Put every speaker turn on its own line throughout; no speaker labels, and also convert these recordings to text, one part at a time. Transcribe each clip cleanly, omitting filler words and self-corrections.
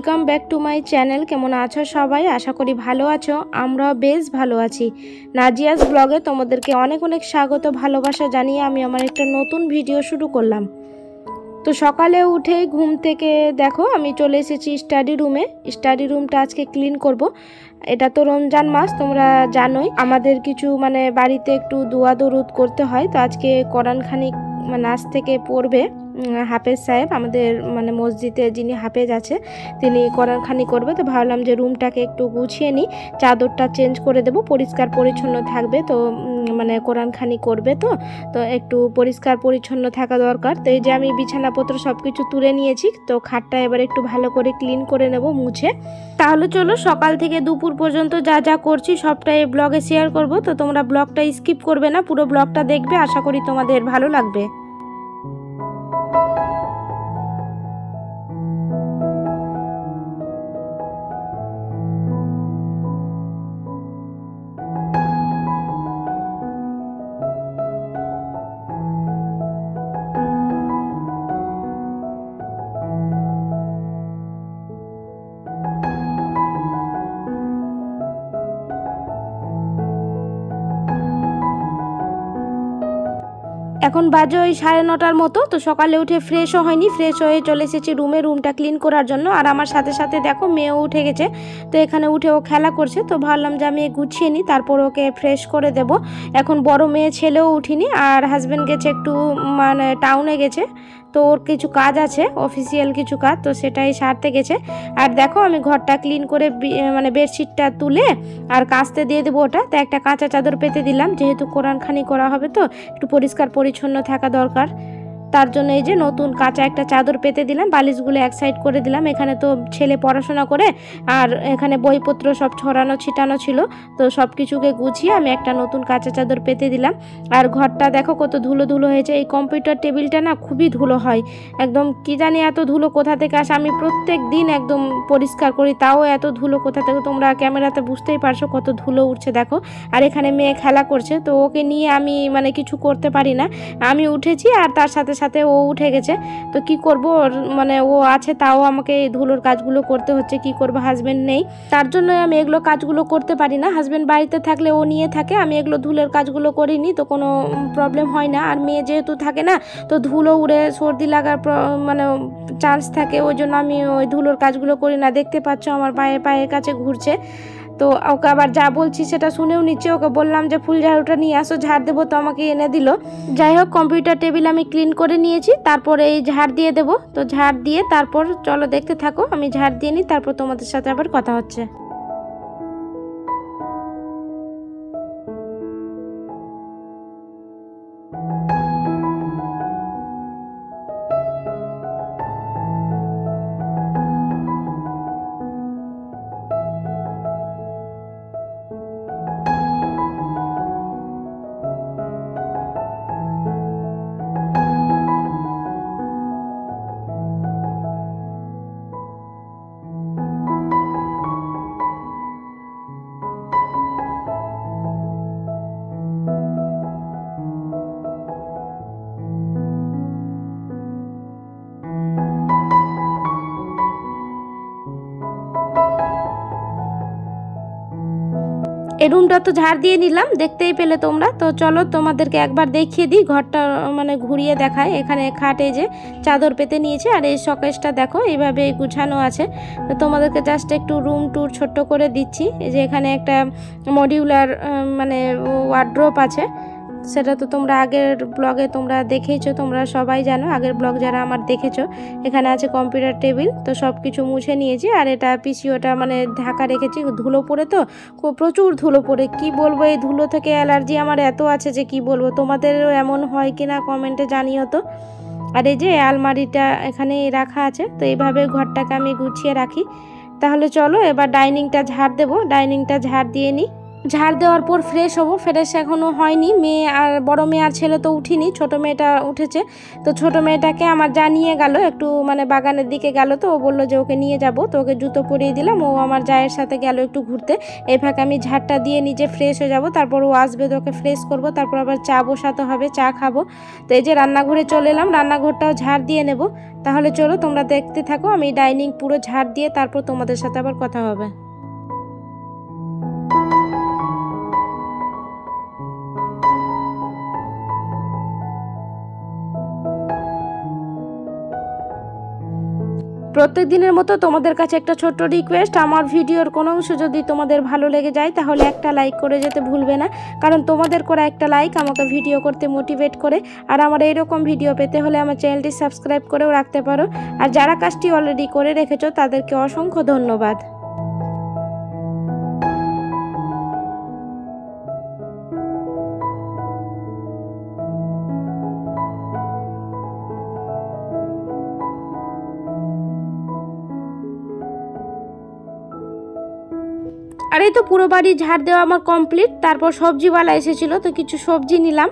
Welcome back to my channel. কেমন আছো সবাই? আশা করি ভালো আছো। আমরাও বেশ ভালো আছি। নাজিয়াস ব্লগে তোমাদেরকে অনেক অনেক স্বাগত, ভালোবাসা জানিয়ে আমি আমার একটা নতুন ভিডিও শুরু করলাম। তো সকালে উঠেই ঘুম থেকে দেখো আমি চলে এসেছি স্টাডি রুমে। স্টাডি রুমটা আজকে ক্লিন করব। এটা তো রমজান মাস, তোমরা জানোই আমাদের কিছু বাড়িতে একটু দোয়া দরুদ করতে হয়। তো আজকে কোরআন খানি নাচ থেকে পড়বে হাফেজ সাহেব, আমাদের মসজিদে যিনি হাফেজ আছে তিনি কোরআন খানি করবে। তো ভাবলাম যে রুমটাকে একটু গুছিয়ে নিই, চাদরটা চেঞ্জ করে দেব, পরিষ্কার পরিচ্ছন্ন থাকবে। তো কোরআন খানি করবে, তো একটু পরিষ্কার পরিচ্ছন্ন থাকা দরকার। তো এই যে আমি বিছানাপত্র সব কিছু তুলে নিয়েছি, তো খাটটা এবার একটু ভালো করে ক্লিন করে নেব মুছে। তাহলে চলো সকাল থেকে দুপুর পর্যন্ত যা যা করছি সবটাই ব্লগে শেয়ার করব। তো তোমরা ব্লগটা স্কিপ করবে না, পুরো ব্লগটা দেখবে, আশা করি তোমাদের ভালো লাগবে। এখন বাজে ওই 9:30 মতো। তো সকালে উঠে ফ্রেশও হয়নি, ফ্রেশ হয়ে চলে এসেছি রুমে, রুমটা ক্লিন করার জন্য। আর আমার সাথে সাথে দেখো মেয়েও উঠে গেছে। তো এখানে উঠে ও খেলা করছে, তো ভাবলাম যে আমি গুছিয়ে নিই, তারপর ওকে ফ্রেশ করে দেব। এখন বড় মেয়ে ছেলেও উঠিনি, আর হাজব্যান্ড গেছে একটু টাউনে গেছে, তো ওর কিছু কাজ আছে, অফিসিয়াল কিছু কাজ, তো সেটাই সারতে গেছে। আর দেখো আমি ঘরটা ক্লিন করে বেডশিটটা তুলে আর কাচতে দিয়ে দেবো ওটা। তো একটা কাঁচা চাদর পেতে দিলাম, যেহেতু কোরআন খানি করা হবে তো একটু পরিষ্কার পরিচ্ছন্ন থাকা দরকার। তার জন্য এই যে নতুন কাঁচা একটা চাদর পেতে দিলাম, বালিশগুলো এক সাইড করে দিলাম। এখানে তো ছেলে পড়াশোনা করে, আর এখানে বইপত্র সব ছড়ানো ছিটানো ছিল, তো সব কিছুকে গুছিয়ে আমি একটা নতুন কাঁচা চাদর পেতে দিলাম। আর ঘরটা দেখো কত ধুলো ধুলো হয়েছে। এই কম্পিউটার টেবিলটা না খুবই ধুলো হয়, একদম কি জানি এত ধুলো কোথা থেকে আসে। আমি প্রত্যেক দিন একদম পরিষ্কার করি, তাও এত ধুলো কোথা থেকে, তোমরা ক্যামেরাতে বুঝতেই পারছো কত ধুলো উঠছে দেখো। আর এখানে মেয়ে খেলা করছে, তো ওকে নিয়ে আমি কিছু করতে পারি না। আমি উঠেছি আর তার সাথে সাথে ও উঠে গেছে, তো কি করব, ও আছে তাও আমাকে এই ধুলোর কাজগুলো করতে হচ্ছে। কি করব, হাজবেন্ড নেই, তার জন্য আমি এগুলো কাজগুলো করতে পারি না। হাজবেন্ড বাড়িতে থাকলে ও নিয়ে থাকে, আমি এগুলো ধুলোর কাজগুলো করিনি, তো কোনো প্রবলেম হয় না। আর মেয়ে যেহেতু থাকে না, তো ধুলো উড়ে সর্দি লাগার চান্স থাকে, ওই জন্য আমি ওই ধুলোর কাজগুলো করি না। দেখতে পাচ্ছ আমার পায়ের কাছে ঘুরছে, তো ওকে আবার যা বলছি সেটা শুনেও নিচ্ছে। ওকে বললাম যে ফুল ঝাড়ুটা নিয়ে আসো, ঝাড় দেবো, তো আমাকে এনে দিল। যাই হোক, কম্পিউটার টেবিল আমি ক্লিন করে নিয়েছি, তারপরে এই ঝাড় দিয়ে দেবো। তো ঝাড় দিয়ে তারপর চলো দেখতে থাকো, আমি ঝাড় দিয়ে নিই, তারপর তোমাদের সাথে আবার কথা হচ্ছে। এই রুমটা তো ঝাড় দিয়ে নিলাম, দেখতেই পেলে তোমরা। তো চলো তোমাদেরকে একবার দেখিয়ে দিই ঘরটা, ঘুরিয়ে দেখায়। এখানে খাটে যে চাদর পেতে নিয়েছে, আর এই শোকেসটা দেখো এইভাবে গুছানো আছে। তো তোমাদেরকে জাস্ট একটু রুম ট্যুর ছোট্ট করে দিচ্ছি। এই যে এখানে একটা মডিউলার ওয়ার্ড্রোপ আছে, সেটা তো তোমরা আগের ব্লগে তোমরা দেখেইছো, তোমরা সবাই জানো, আগের ব্লগ যারা আমার দেখেছো। এখানে আছে কম্পিউটার টেবিল, তো সব কিছু মুছে নিয়েছি। আর এটা পিসিওটা ঢাকা রেখেছি, ধুলো পড়ে তো প্রচুর ধুলো পড়ে, কি বলবো, এই ধুলো থেকে অ্যালার্জি আমার এত আছে যে কি বলবো। তোমাদেরও এমন হয় কিনা কমেন্টে জানিও তো। আর এই যে আলমারিটা এখানে রাখা আছে, তো এইভাবে ঘরটাকে আমি গুছিয়ে রাখি। তাহলে চলো এবার ডাইনিংটা ঝাড় দেবো, ডাইনিংটা ঝাড় দিয়ে নিই। ঝাড় দেওয়ার পর ফ্রেশ হব। ফ্রেশ এখনও হয়নি, মেয়ে আর বড় মেয়ে আর ছেলে তো উঠিনি, ছোট মেয়েটা উঠেছে। তো ছোট মেয়েটাকে আমার যা নিয়ে গেল একটু মানে বাগানের দিকে গেল, তো ও বললো যে ওকে নিয়ে যাব, তো ওকে জুতো পরিয়ে দিলাম। ও আমার জায়ের সাথে গেল একটু ঘুরতে। এই ফাঁকে আমি ঝাড়টা দিয়ে নিজে ফ্রেশ হয়ে যাব, তারপর ও আসবে তো ওকে ফ্রেশ করব, তারপর আবার চা বসাতে হবে, চা খাবো। তো এই যে রান্নাঘরে চলে এলাম, রান্নাঘরটাও ঝাড় দিয়ে নেব। তাহলে চলো তোমরা দেখতে থাকো, আমি ডাইনিং পুরো ঝাড় দিয়ে তারপর তোমাদের সাথে আবার কথা হবে। প্রত্যেক দিনের মতো তোমাদের কাছে একটা ছোট্ট রিকোয়েস্ট, আমার ভিডিওর কোনো অংশ যদি তোমাদের ভালো লেগে যায় তাহলে একটা লাইক করে যেতে ভুলবে না, কারণ তোমাদের করা একটা লাইক আমাকে ভিডিও করতে মোটিভেট করে। আর আমার এইরকম ভিডিও পেতে হলে আমার চ্যানেলটি সাবস্ক্রাইব করেও রাখতে পারো। আর যারা কাজটি অলরেডি করে রেখেছো তাদেরকে অসংখ্য ধন্যবাদ। আর এই তো পুরো বাড়ি ঝাড় দেওয়া আমার কমপ্লিট। তারপর সবজিওয়ালা এসেছিল, তো কিছু সবজি নিলাম।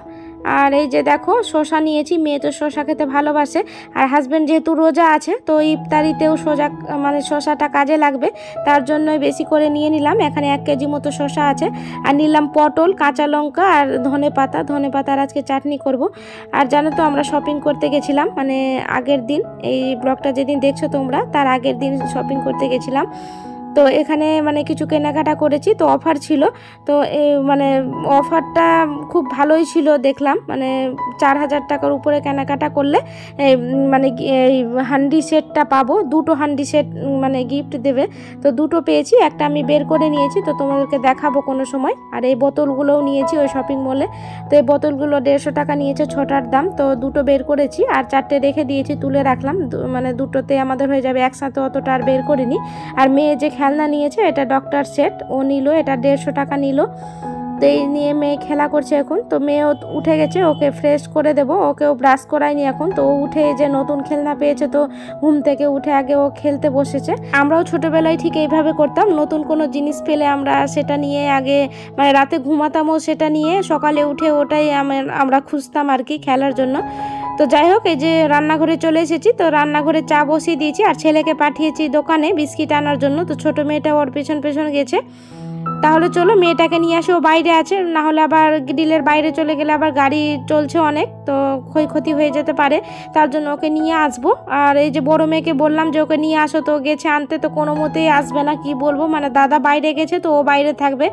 আর এই যে দেখো শসা নিয়েছি, মেয়ে তো শসা খেতে ভালোবাসে। আর হাজব্যান্ড যেহেতু রোজা আছে, তো ইফতারিতেও মানে শসাটা কাজে লাগবে, তার জন্যই বেশি করে নিয়ে নিলাম। এখানে 1 কেজি মতো শসা আছে। আর নিলাম পটল, কাঁচা লঙ্কা আর ধনে পাতার আজকে চাটনি করব। আর জানো তো আমরা শপিং করতে গেছিলাম, মানে আগের দিন, এই ব্লগটা যেদিন দেখছো তোমরা তার আগের দিন শপিং করতে গেছিলাম। তো এখানে মানে কিছু কেনাকাটা করেছি, তো অফার ছিল। তো মানে অফারটা খুব ভালোই ছিল দেখলাম, মানে 4000 টাকার উপরে কেনাকাটা করলে মানে এই হান্ডি সেটটা পাবো, 2টো হান্ডি সেট মানে গিফট দেবে। তো 2টো পেয়েছি, একটা আমি বের করে নিয়েছি, তো তোমাদেরকে দেখাবো কোনো সময়। আর এই বোতলগুলোও নিয়েছি ওই শপিং মলে। তো এই বোতলগুলো 150 টাকা নিয়েছে, 6টার দাম। তো 2টো বের করেছি আর 4টে রেখে দিয়েছি, তুলে রাখলাম, মানে 2টোতে আমাদের হয়ে যাবে, একসাথে অতটা আর বের করিনি। আর মেয়ে যে খেলনা নিয়েছে এটা ডক্টর সেট, ও নিল, এটা 150 টাকা নিল। তো এই নিয়ে মেয়ে খেলা করছে এখন। তো মেয়েও উঠে গেছে, ওকে ফ্রেশ করে দেবো, ওকেও ব্রাশ করায়নি এখন। তো ও উঠে যে নতুন খেলনা পেয়েছে, তো ঘুম থেকে উঠে আগে ও খেলতে বসেছে। আমরাও ছোটোবেলায় ঠিক এইভাবে করতাম, নতুন কোনো জিনিস পেলে আমরা সেটা নিয়ে আগে মানে রাতে ঘুমাতামও সেটা নিয়ে, সকালে উঠে ওটাই আমরা খুঁজতাম আর কি খেলার জন্য। তো যাই হোক, এই যে রান্নাঘরে চলে এসেছি, তো রান্নাঘরে চা বসিয়ে দিয়েছি আর ছেলেকে পাঠিয়েছি দোকানে বিস্কিট আনার জন্য। তো ছোট মেয়েটা ওর পেছন পেছন গেছে। তাহলে চলো মেয়েটাকে নিয়ে আসো, বাইরে আছে, না হলে আবার গ্রিলের বাইরে চলে গেলে আবার গাড়ি চলছে অনেক, তো ক্ষয়ক্ষতি হয়ে যেতে পারে, তার জন্য ওকে নিয়ে আসবো। আর এই যে বড় মেয়েকে বললাম যে ওকে নিয়ে আসো, তো গেছে আনতে, তো কোনো মতেই আসবে না, কি বলবো, মানে দাদা বাইরে গেছে তো ও বাইরে থাকবে।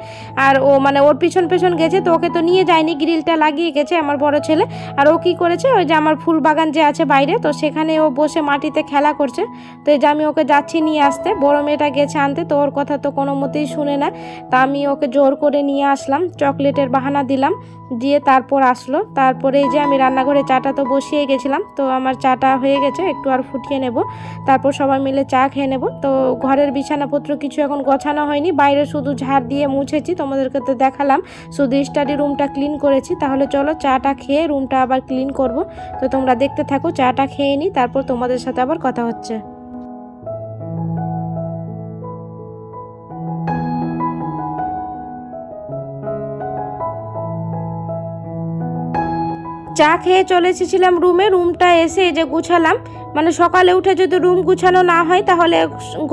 আর ও মানে ওর পিছন পেছন গেছে, তো ওকে তো নিয়ে যায়নি, গ্রিলটা লাগিয়ে গেছে আমার বড় ছেলে। আর ও কি করেছে, ওই যে আমার ফুল বাগান যে আছে বাইরে, তো সেখানে ও বসে মাটিতে খেলা করছে। তো এই যে আমি ওকে যাচ্ছি নিয়ে আসতে, বড় মেয়েটা গেছে আনতে, তো ওর কথা তো কোনো মতেই শুনে না। তা আমি ওকে জোর করে নিয়ে আসলাম, চকলেটের বাহানা দিলাম, দিয়ে তারপর আসলো। তারপরে এই যে আমি রান্নাঘরে চাটা তো বসিয়ে গেছিলাম, তো আমার চাটা হয়ে গেছে, একটু আর ফুটিয়ে নেব, তারপর সবাই মিলে চা খেয়ে নেব। তো ঘরের বিছানাপত্র কিছু এখন গোছানো হয়নি, বাইরে শুধু ঝাড় দিয়ে মুছেছি, তোমাদেরকে তো দেখালাম, শুধু স্টাডি রুমটা ক্লিন করেছি। তাহলে চলো চাটা খেয়ে রুমটা আবার ক্লিন করব। তো তোমরা দেখতে থাকো, চাটা খেয়ে নিই, তারপর তোমাদের সাথে আবার কথা হচ্ছে। চা খেয়ে চলে এসেছিলাম রুমে, রুমটা এসে যে গুছালাম, মানে সকালে উঠে যদি রুম গুছানো না হয় তাহলে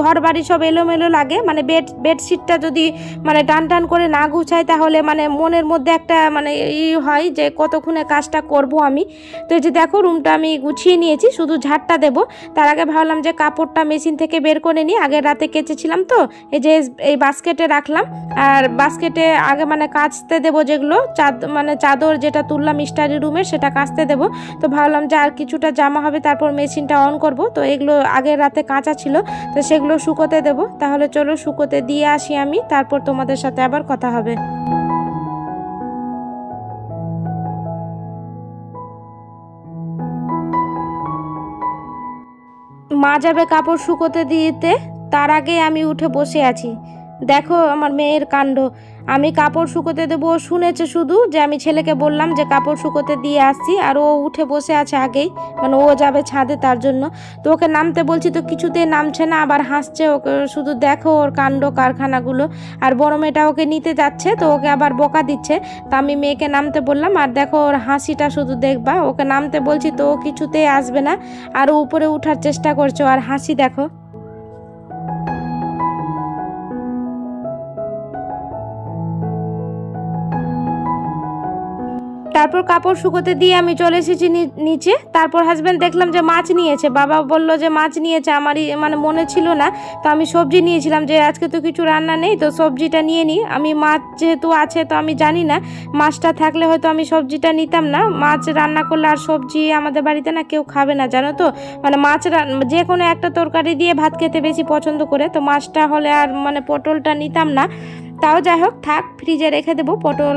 ঘর বাড়ি সব এলোমেলো লাগে, মানে বেডশিটটা যদি মানে টান টান করে না গুছাই তাহলে মানে মনের মধ্যে একটা মানে হয় যে কতক্ষণে কাজটা করব আমি। তো এই যে দেখো রুমটা আমি গুছিয়ে নিয়েছি, শুধু ঝাড়টা দেবো। তার আগে ভাবলাম যে কাপড়টা মেশিন থেকে বের করে নিই, আগের রাতে কেচেছিলাম, তো এই যে এই বাস্কেটে রাখলাম। আর বাস্কেটে আগে মানে কাচতে দেবো, যেগুলো মানে চাদর যেটা তুললাম স্টাডি রুমের সেটা কাচতে দেবো। তো ভাবলাম যে আর কিছুটা জামা হবে, তারপর মেশিনটা অন করব। তো এগুলো আগের রাতে কাঁচা ছিল, তো সেগুলো শুকোতে দেবো। তাহলে চলো শুকোতে দিয়ে আসি আমি, তারপর তোমাদের সাথে আবার কথা হবে। মা যাবে কাপড় শুকোতে দিতে, তার আগে আমি উঠে বসে আছি। দেখো আমার মেয়ের কাণ্ড, আমি কাপড় শুকোতে দেবো শুনেছে শুধু যে আমি ছেলেকে বললাম যে কাপড় শুকোতে দিয়ে আসছি, আর ও উঠে বসে আছে আগেই, মানে ও যাবে ছাদে তার জন্য। তো ওকে নামতে বলছি তো কিছুতেই নামছে না, আবার হাসছে। ওকে শুধু দেখো ওর কাণ্ড কারখানাগুলো। আর বড় মেয়েটা ওকে নিতে যাচ্ছে তো ওকে আবার বকা দিচ্ছে। তো আমি মেয়েকে নামতে বললাম, আর দেখো ওর হাসিটা শুধু দেখবা। ওকে নামতে বলছি তো ও কিছুতেই আসবে না, আরও উপরে উঠার চেষ্টা করছে, আর হাসি দেখো। তারপর কাপড় শুকোতে দিয়ে আমি চলে এসেছি নিচে। তারপর হাজব্যান্ড দেখলাম যে মাছ নিয়েছে, বাবা বলল যে মাছ নিয়েছে, আমারই মানে মনে ছিল না। তো আমি সবজি নিয়েছিলাম যে আজকে তো কিছু রান্না নেই, তো সবজিটা নিয়ে নিই। আমি মাছ যেহেতু আছে তো আমি জানি না, মাছটা থাকলে হয়তো আমি সবজিটা নিতাম না। মাছ রান্না করলে আর সবজি আমাদের বাড়িতে না কেউ খাবে না, জানো তো। মানে মাছ যে কোনো একটা তরকারি দিয়ে ভাত খেতে বেশি পছন্দ করে, তো মাছটা হলে আর মানে পটলটা নিতাম না। তাও যাই হোক থাক, ফ্রিজে রেখে দেবো, পটল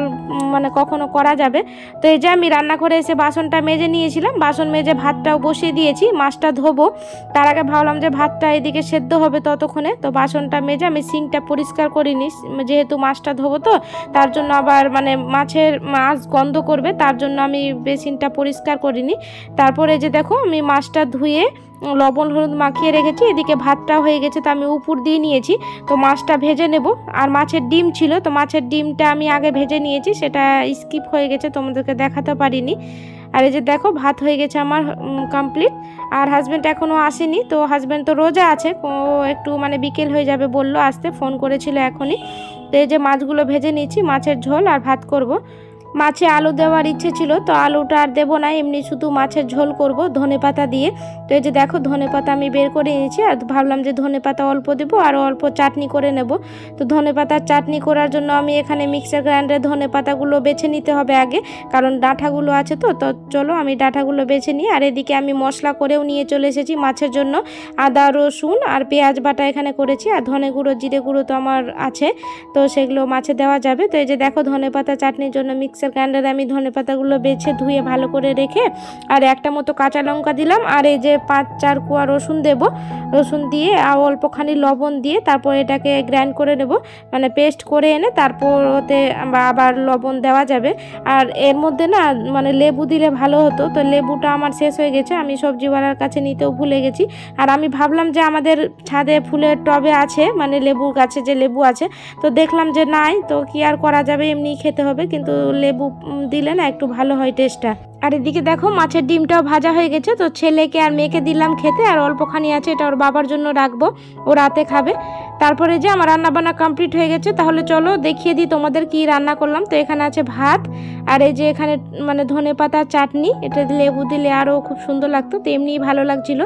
মানে কখনো করা যাবে। তো এই যে আমি রান্নাঘরে এসে বাসনটা মেজে নিয়েছিলাম, বাসন মেজে ভাতটাও বসিয়ে দিয়েছি, মাছটা ধোবো। তার আগে ভাবলাম যে ভাতটা এদিকে সেদ্ধ হবে ততক্ষণে। তো বাসনটা মেজে আমি সিঙ্কটা পরিষ্কার করিনি, যেহেতু মাছটা ধোবো তো তার জন্য, আবার মানে মাছ গন্ধ করবে তার জন্য আমি বেসিনটা পরিষ্কার করিনি। তারপরে যে দেখো আমি মাছটা ধুয়ে লবণ হলুদ মাখিয়ে রেখেছি, এদিকে ভাতটা হয়ে গেছে, তো আমি উপর দিয়ে নিয়েছি। তো মাছটা ভেজে নেব। আর মাছের ডিম ছিল, তো মাছের ডিমটা আমি আগে ভেজে নিয়েছি, সেটা স্কিপ হয়ে গেছে, তোমাদেরকে দেখাতে পারিনি। আর এই যে দেখো ভাত হয়ে গেছে আমার কমপ্লিট। আর হাজব্যান্ড এখনও আসেনি, তো হাজব্যান্ড তো রোজা আছে, ও একটু মানে বিকেল হয়ে যাবে বললো আসতে, ফোন করেছিল এখনই। তো এই যে মাছগুলো ভেজে নিয়েছি, মাছের ঝোল আর ভাত করব। মাছে আলু দেওয়ার ইচ্ছে ছিল, তো আলুটা আর দেবো না, এমনি শুধু মাছের ঝোল করব ধনেপাতা দিয়ে। তো এই যে দেখো ধনেপাতা আমি বের করে নিয়েছি, আর ভাবলাম যে ধনেপাতা অল্প দেবো আর অল্প চাটনি করে নেব। তো ধনেপাতার চাটনি করার জন্য আমি এখানে মিক্সার গ্রাইন্ডারে ধনেপাতাগুলো বেছে নিতে হবে আগে, কারণ ডাঁটাগুলো আছে। তো চলো আমি ডাঁটাগুলো বেছে নিই। আর এদিকে আমি মশলা করেও নিয়ে চলে এসেছি মাছের জন্য, আদা রসুন আর পেঁয়াজ বাটা এখানে করেছি, আর ধনে গুঁড়ো জিরে গুঁড়ো তো আমার আছে, তো সেগুলো মাছে দেওয়া যাবে। তো এই যে দেখো ধনেপাতা চাটনির জন্য মিক্সার গ্রাইন্ডারে আমি ধনেপাতাগুলো বেছে ধুয়ে ভালো করে রেখে আর একটা মতো কাঁচা লঙ্কা দিলাম, আর এই যে 5-4 কোয়া রসুন দেব। রসুন দিয়ে আর অল্পখানি লবণ দিয়ে তারপর এটাকে গ্রাইন্ড করে নেব, মানে পেস্ট করে এনে তারপর ওতে আবার লবণ দেওয়া যাবে। আর এর মধ্যে না মানে লেবু দিলে ভালো হতো, তো লেবুটা আমার শেষ হয়ে গেছে, আমি সবজিওয়ালার কাছে নিতেও ভুলে গেছি। আর আমি ভাবলাম যে আমাদের ছাদে ফুলের টবে আছে, মানে লেবুর গাছে যে লেবু আছে, তো দেখলাম যে নাই, তো কি আর করা যাবে, এমনি খেতে হবে, কিন্তু লেবু দিলে না একটু ভালো হয় টেস্টটা। আর এদিকে দেখো মাছের ডিমটাও ভাজা হয়ে গেছে, তো ছেলেকে আর মেয়েকে দিলাম খেতে, আর অল্পখানি আছে এটা ওর বাবার জন্য রাখবো, ও রাতে খাবে। তারপরে যে আমার রান্না বান্না কমপ্লিট হয়ে গেছে, তাহলে চলো দেখিয়ে দিই তোমাদের কি রান্না করলাম। তো এখানে আছে ভাত, আর এই যে এখানে মানে ধনেপাতা চাটনি, এটা লেবু দিলে আরও খুব সুন্দর লাগতো, তো এমনিই ভালো লাগছিল।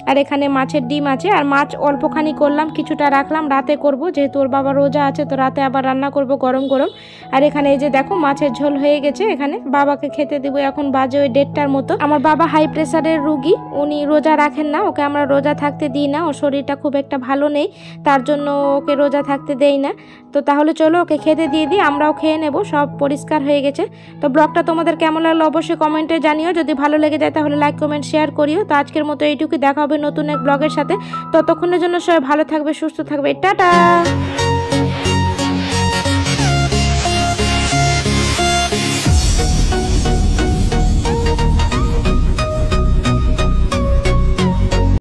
আর এখানে মাছের ডিম আছে, আর মাছ অল্পখানি করলাম, কিছুটা রাখলাম রাতে করব, যেহেতু ওর বাবা রোজা আছে, তো রাতে আবার রান্না করব গরম গরম। আর এখানে এই যে দেখো মাছের ঝোল হয়ে গেছে, এখানে বাবাকে খেতে দেবো, এখন বাজে ওই 1:30টার মতো। আমার বাবা হাই প্রেসারের রুগী, উনি রোজা রাখেন না, ওকে আমরা রোজা থাকতে দিই না, ওর শরীরটা খুব একটা ভালো নেই, তার জন্য ওকে রোজা থাকতে দেই না। তো তাহলে চলো ওকে খেতে দিয়ে দিই, আমরাও খেয়ে নেব, সব পরিষ্কার হয়ে গেছে। তো ব্লগটা তোমাদের কেমন লাগলো অবশ্যই কমেন্টে জানিও, যদি ভালো লেগে যায় তাহলে লাইক কমেন্ট শেয়ার করিও। তো আজকের মতো এইটুকুই, দেখা হবে নতুন এক ব্লগের সাথে, ততক্ষণের জন্য সবাই ভালো থাকবে, সুস্থ থাকবে, টাটা।